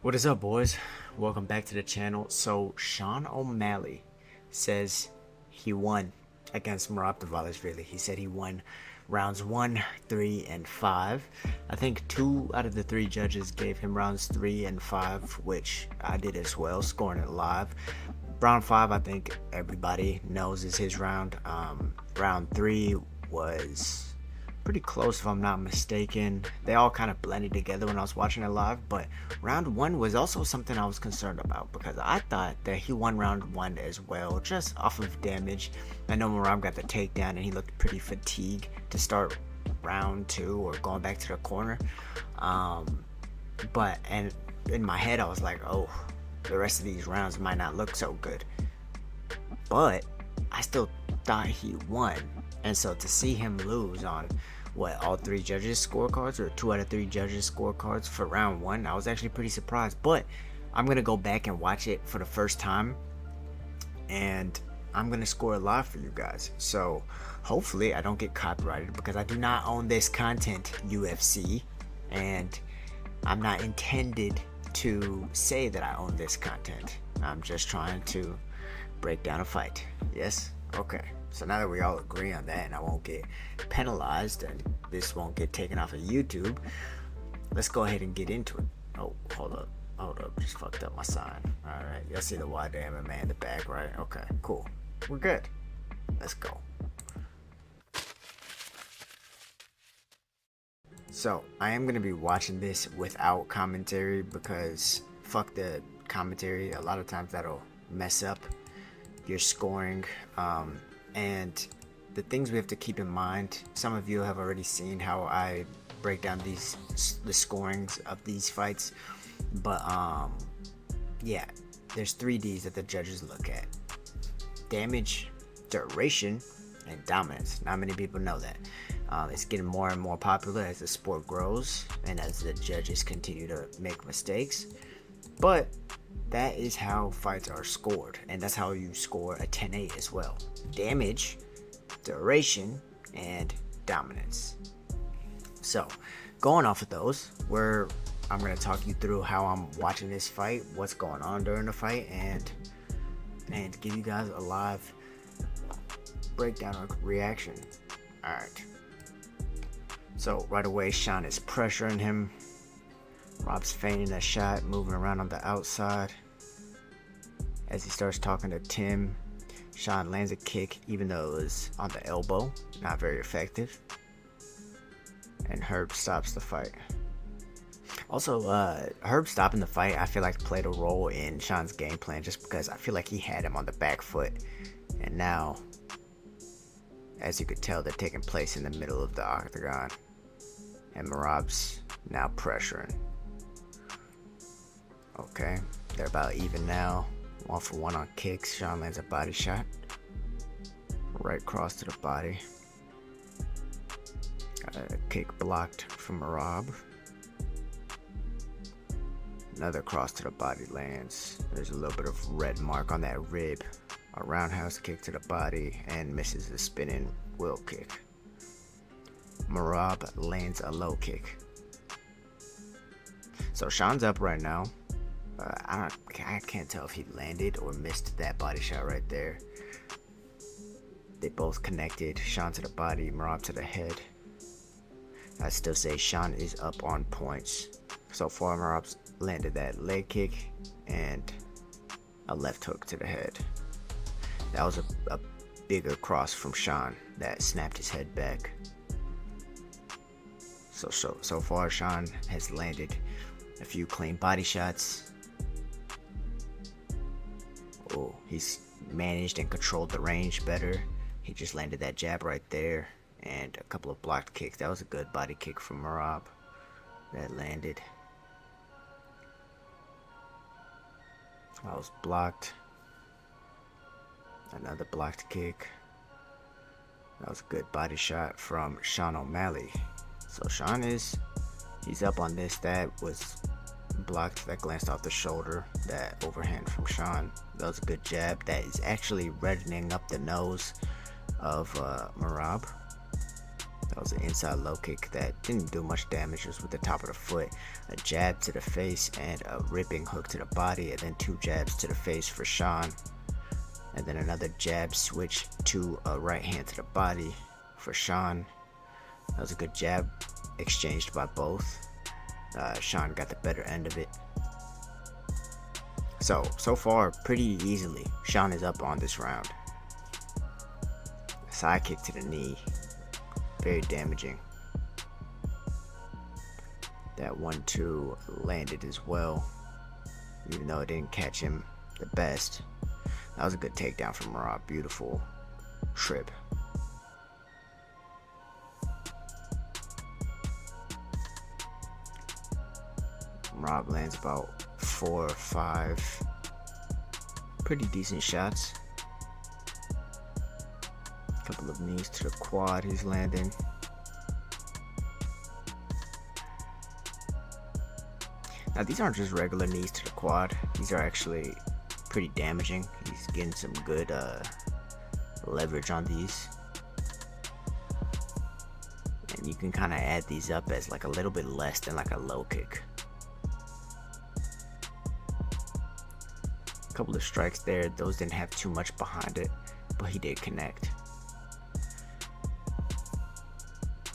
What is up, boys? Welcome back to the channel. So Sean O'Malley says he won against Merab Dvalishvili. He said he won rounds 1, 3, and 5. I think 2 out of the 3 judges gave him rounds 3 and 5, which I did as well, scoring it live. Round 5, I think everybody knows is his round. Round 3 was pretty close if I'm not mistaken. They all kind of blended together when I was watching it live, but round 1 was also something I was concerned about because I thought that he won round 1 as well, just off of damage. I know Merab got the takedown and he looked pretty fatigued to start round 2 or going back to the corner. But in my head I was like, oh, the rest of these rounds might not look so good. But I still thought he won. And so to see him lose on all 3 judges scorecards, or 2 out of 3 judges scorecards for round 1, I was actually pretty surprised. But I'm gonna go back and watch it for the first time, and I'm gonna score it live for you guys. So hopefully I don't get copyrighted, because I do not own this content, UFC, and I'm not intended to say that I own this content. I'm just trying to break down a fight. Yes? Okay. So now that we all agree on that and I won't get penalized and this won't get taken off of YouTube, let's go ahead and get into it. Oh, hold up, just fucked up my sign. Alright, y'all see the Nwadei MMA in the back, right? Okay, cool. We're good. Let's go. So, I am going to be watching this without commentary because fuck the commentary. A lot of times that'll mess up your scoring. And the things we have to keep in mind, some of you have already seen how I break down the scorings of these fights, but yeah, there's 3 Ds that the judges look at: damage, duration, and dominance. Not many people know that. It's getting more and more popular as the sport grows and as the judges continue to make mistakes, but that is how fights are scored, and that's how you score a 10-8 as well: damage, duration, and dominance. So going off of those, I'm going to talk you through how I'm watching this fight, what's going on during the fight, and give you guys a live breakdown or reaction. Alright, so right away Sean is pressuring him. Rob's feigning a shot, moving around on the outside. As he starts talking to Tim, Sean lands a kick, even though it was on the elbow. Not very effective. And Herb stops the fight. Also, Herb stopping the fight, I feel like played a role in Sean's game plan, just because I feel like he had him on the back foot. And now, as you could tell, they're taking place in the middle of the octagon. And Merab's now pressuring. Okay, they're about even now. 1 for 1 on kicks. Sean lands a body shot. Right cross to the body. Got a kick blocked from Merab. Another cross to the body lands. There's a little bit of red mark on that rib. A roundhouse kick to the body and misses the spinning wheel kick. Merab lands a low kick. So Sean's up right now. I can't tell if he landed or missed that body shot right there. They both connected. Sean to the body, Merab to the head. I still say Sean is up on points. So far, Merab's landed that leg kick and a left hook to the head. That was a bigger cross from Sean that snapped his head back. So far, Sean has landed a few clean body shots. Oh, he's managed and controlled the range better. He just landed that jab right there and a couple of blocked kicks. That was a good body kick from Merab that landed. That was blocked. Another blocked kick. That was a good body shot from Sean O'Malley. So Sean he's up on this. That was blocked. That glanced off the shoulder. That overhand from Sean. That was a good jab. That is actually reddening up the nose of Merab. That That was an inside low kick that didn't do much damage. It was with the top of the foot, a jab to the face, and a ripping hook to the body, and then 2 jabs to the face for Sean. And then another jab switch to a right hand to the body for Sean. That was a good jab exchanged by both. Sean got the better end of it. So far, pretty easily, Sean is up on this round. Side kick to the knee. Very damaging. That 1-2 landed as well, even though it didn't catch him the best. That was a good takedown from Merab. Beautiful trip. Merab lands about 4 or 5 pretty decent shots. Couple of knees to the quad he's landing. Now these aren't just regular knees to the quad. These are actually pretty damaging. He's getting some good leverage on these. And you can kind of add these up as like a little bit less than like a low kick. A couple of strikes there. Those didn't have too much behind it, but he did connect.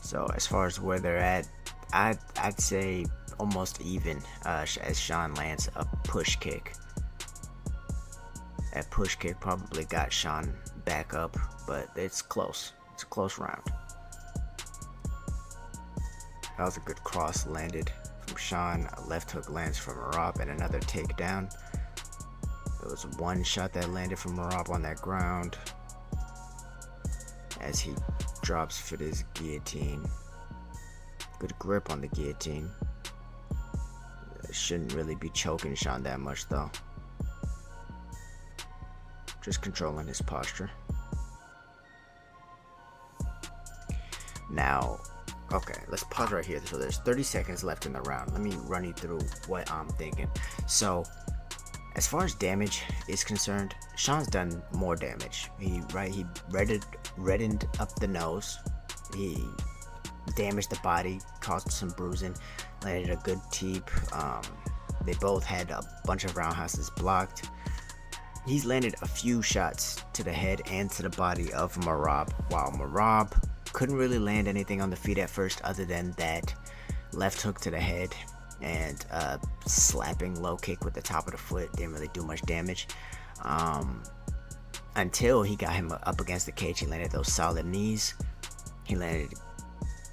So as far as where they're at, I'd say almost even as Sean lands a push kick. That push kick probably got Sean back up, but it's close. It's a close round. That was a good cross landed from Sean. A left hook lands from Merab and another takedown. There was one shot that landed from Merab on that ground as he drops for this guillotine. Good grip on the guillotine. Shouldn't really be choking Sean that much though. Just controlling his posture. Now, okay, let's pause right here. So there's 30 seconds left in the round. Let me run you through what I'm thinking. So as far as damage is concerned, Sean's done more damage. He reddened up the nose. He damaged the body, caused some bruising, landed a good teep. They both had a bunch of roundhouses blocked. He's landed a few shots to the head and to the body of Merab, while Merab couldn't really land anything on the feet at first other than that left hook to the head and slapping low kick with the top of the foot. Didn't really do much damage until he got him up against the cage. He landed those solid knees. He landed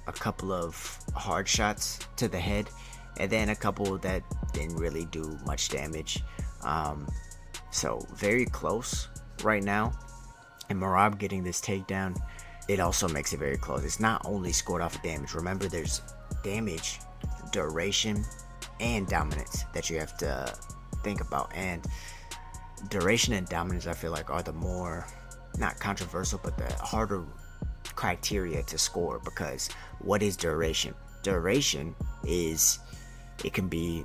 a couple of hard shots to the head and then a couple that didn't really do much damage. So very close right now, and Merab getting this takedown, it also makes it very close. It's not only scored off of damage. Remember, there's damage, duration, and dominance that you have to think about. And duration and dominance, I feel like, are the more, not controversial, but the harder criteria to score, because what is duration? Duration is, it can be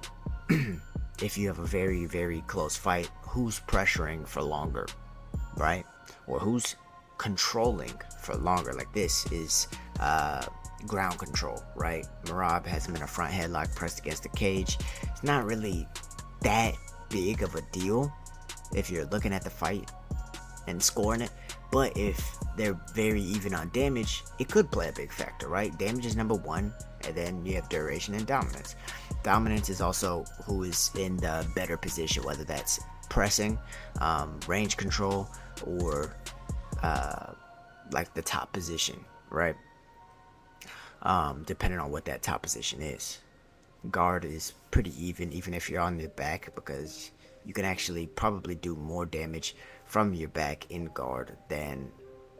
if you have a very, very close fight, who's pressuring for longer, right? Or who's controlling for longer. Like this is ground control, right? Merab has him in a front headlock pressed against the cage. It's not really that big of a deal if you're looking at the fight and scoring it, but if they're very even on damage, it could play a big factor, right? Damage is number one, and then you have duration and dominance. Dominance is also who is in the better position, whether that's pressing, range control, or like the top position, right? Depending on what that top position is. Guard is pretty even if you're on the back, because you can actually probably do more damage from your back in guard than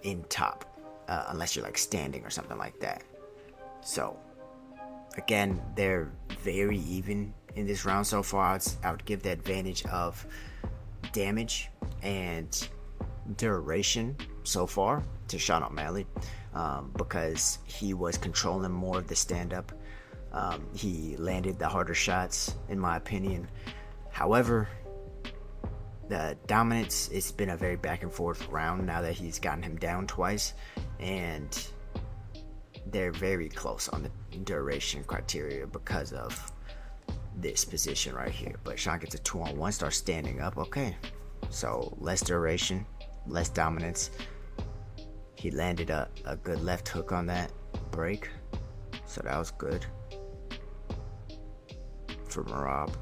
in top, unless you're like standing or something like that. So again, they're very even in this round so far. I would give the advantage of damage and duration so far to Sean O'Malley, because he was controlling more of the stand-up. He landed the harder shots, in my opinion. However, the dominance, it's been a very back and forth round now that he's gotten him down twice, and they're very close on the duration criteria because of this position right here. But Sean gets a 2-on-1, starts standing up. Okay, so less duration, less dominance. He landed a good left hook on that break, so that was good for Merab.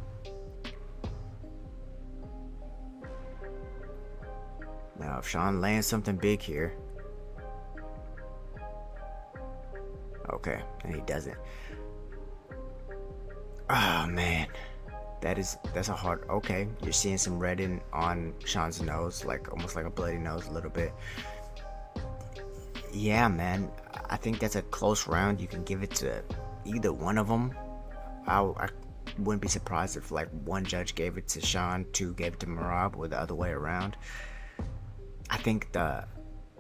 Now if Sean lands something big here, okay, and he doesn't. Oh man, that's a hard. Okay, you're seeing some red on Sean's nose, like almost like a bloody nose a little bit. Yeah, man, I think that's a close round. You can give it to either one of them. I wouldn't be surprised if like one judge gave it to Sean, two gave it to Merab, or the other way around. I think the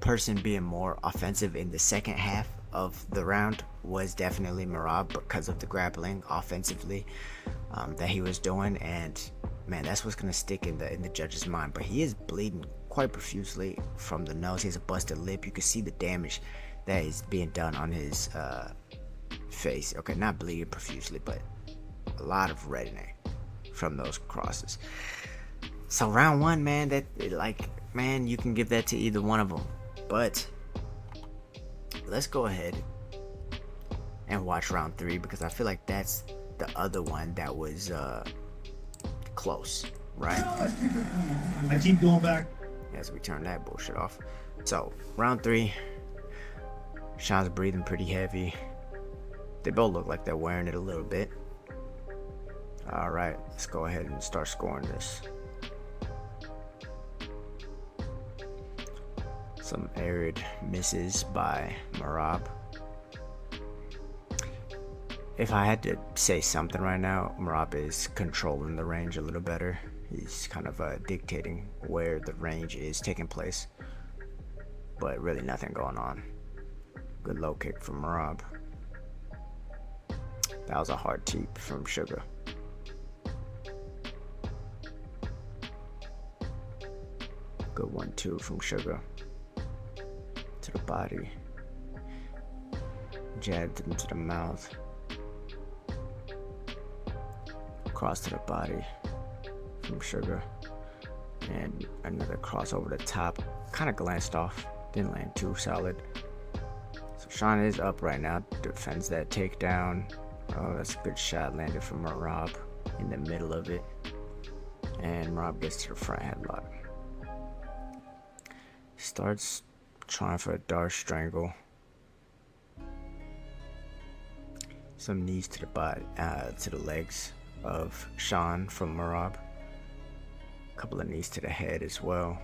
person being more offensive in the second half of the round was definitely Merab because of the grappling offensively that he was doing, and man, that's what's gonna stick in the judge's mind. But he is bleeding quite profusely from the nose. He has a busted lip. You can see the damage that is being done on his face. Okay, not bleeding profusely, but a lot of reddening from those crosses. So round one, man, man, you can give that to either one of them. But let's go ahead and watch round three, because I feel like that's the other one that was close, right? I keep going back. As we turn that bullshit off. So round three, Sean's breathing pretty heavy. They both look like they're wearing it a little bit. All right, let's go ahead and start scoring this. Some arid misses by Merab. If I had to say something right now, Merab is controlling the range a little better. He's kind of dictating where the range is taking place, but really nothing going on. Good low kick from Merab. That was a hard teep from Sugar. Good 1-2 from Sugar. To the body. Jabbed him to the mouth. Cross to the body from Sugar. And another cross over the top. Kind of glanced off. Didn't land too solid. So Sean is up right now. Defends that takedown. Oh, that's a good shot landed from Merab in the middle of it. And Merab gets to the front headlock. Starts trying for a dart strangle. Some knees to the body, to the legs of Sean from Merab. A couple of knees to the head as well.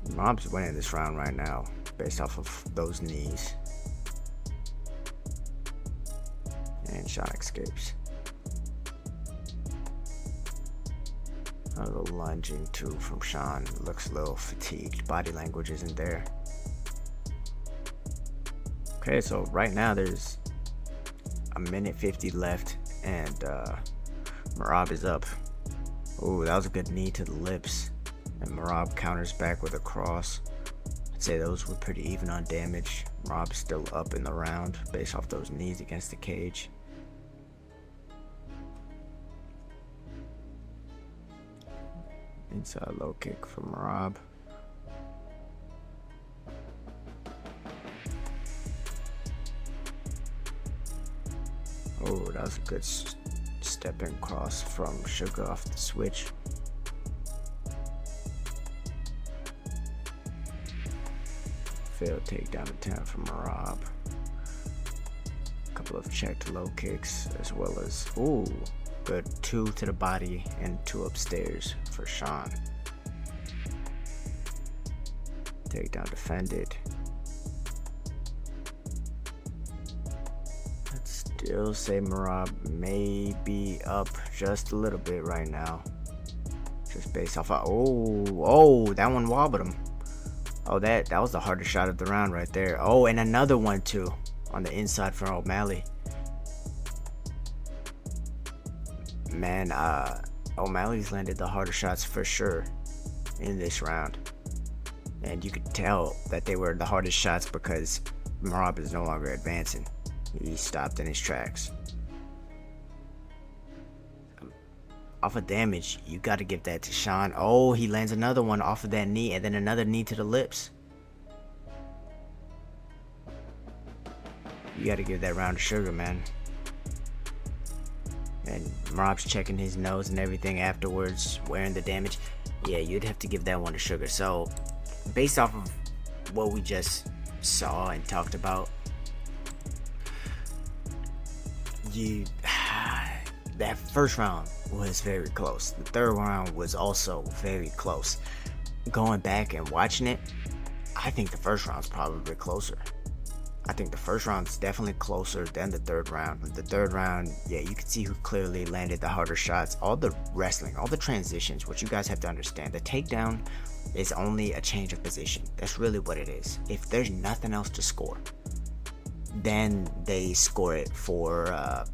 Merab's winning this round right now based off of those knees. And Sean escapes. A little lunging too from Sean. Looks a little fatigued. Body language isn't there. Okay, so right now there's a minute 50 left, and Merab is up. Ooh, that was a good knee to the lips. And Merab counters back with a cross. I'd say those were pretty even on damage. Merab's still up in the round based off those knees against the cage. Inside low kick from Merab. Oh, that was a good stepping cross from Sugar off the switch. Failed takedown attempt from Merab. Couple of checked low kicks, as well as good 2 to the body and 2 upstairs for Sean. Takedown defended. I'd still say Merab may be up just a little bit right now. Just based off of, that one wobbled him. Oh, that was the hardest shot of the round right there. Oh, and another one too on the inside from O'Malley. Man, O'Malley's landed the harder shots for sure in this round. And you could tell that they were the hardest shots because Merab is no longer advancing. He stopped in his tracks. Off of damage, you got to give that to Sean. Oh, he lands another one off of that knee, and then another knee to the lips. You got to give that round to Sugar, man. And Merab's checking his nose and everything afterwards, wearing the damage. Yeah, you'd have to give that one to Sugar. So, based off of what we just saw and talked about, that first round was very close. The third round was also very close. Going back and watching it, I think the first round's probably closer. I think the first round's definitely closer than the third round. The third round, yeah, you can see who clearly landed the harder shots. All the wrestling, all the transitions, what you guys have to understand, the takedown is only a change of position. That's really what it is. If there's nothing else to score, then they score it for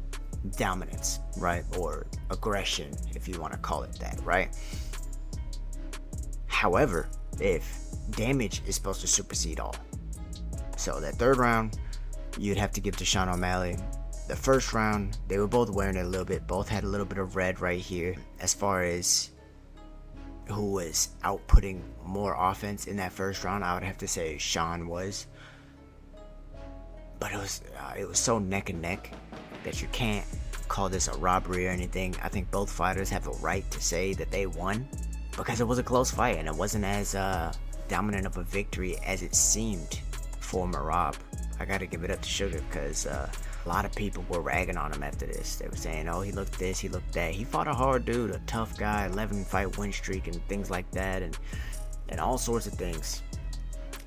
dominance, right? Or aggression, if you want to call it that, right? However, if damage is supposed to supersede all, so that third round, you'd have to give to Sean O'Malley. The first round, they were both wearing it a little bit. Both had a little bit of red right here. As far as who was outputting more offense in that first round, I would have to say Sean was. But it was so neck and neck that you can't call this a robbery or anything. I think both fighters have a right to say that they won because it was a close fight and it wasn't as dominant of a victory as it seemed for Merab. I gotta give it up to Sugar because a lot of people were ragging on him after this. They were saying, oh, he looked this, he looked that. He fought a hard dude, a tough guy, 11 fight win streak and things like that, and all sorts of things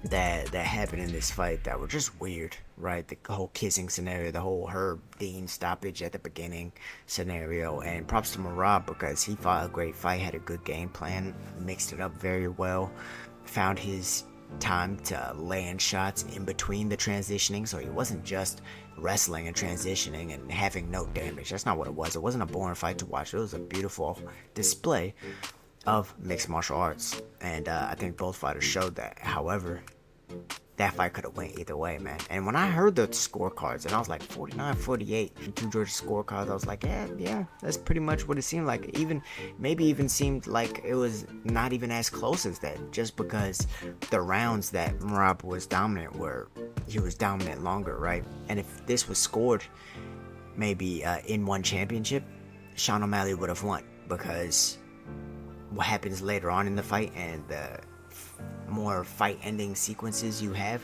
that happened in this fight that were just weird, right? The whole kissing scenario, the whole Herb Dean stoppage at the beginning scenario, and props to Merab because he fought a great fight, had a good game plan, mixed it up very well, found his time to land shots in between the transitioning, so he wasn't just wrestling and transitioning and having no damage. That's not what it was. It wasn't a boring fight to watch. It was a beautiful display of mixed martial arts, and I think both fighters showed that. However, that fight could have went either way, man. And when I heard the scorecards, and I was like 49-48 in two Georgia scorecards, I was like, yeah, that's pretty much what it seemed like. Maybe even seemed like it was not even as close as that, just because the rounds that Merab was dominant he was dominant longer, right? And if this was scored maybe in one championship, Sean O'Malley would have won, because what happens later on in the fight and the more fight ending sequences you have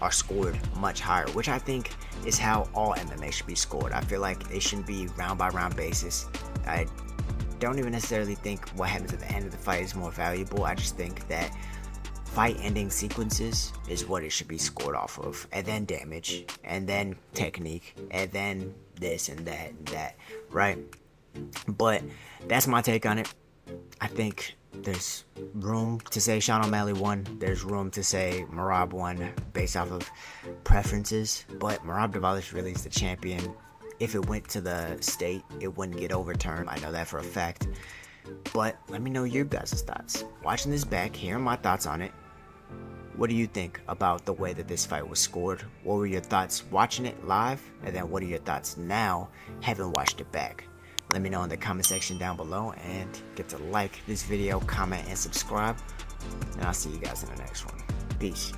are scored much higher, which I think is how all MMA should be scored. I feel like it shouldn't be round by round basis. I don't even necessarily think what happens at the end of the fight is more valuable. I just think that fight ending sequences is what it should be scored off of, and then damage, and then technique, and then this and that, right? But that's my take on it. I think there's room to say Sean O'Malley won. There's room to say Merab won based off of preferences. But Merab Dvalishvili is the champion. If it went to the state, it wouldn't get overturned. I know that for a fact. But let me know your guys' thoughts. Watching this back, hearing my thoughts on it. What do you think about the way that this fight was scored? What were your thoughts watching it live? And then what are your thoughts now, having watched it back? Let me know in the comment section down below, and get to like this video, comment, and subscribe. And I'll see you guys in the next one. Peace.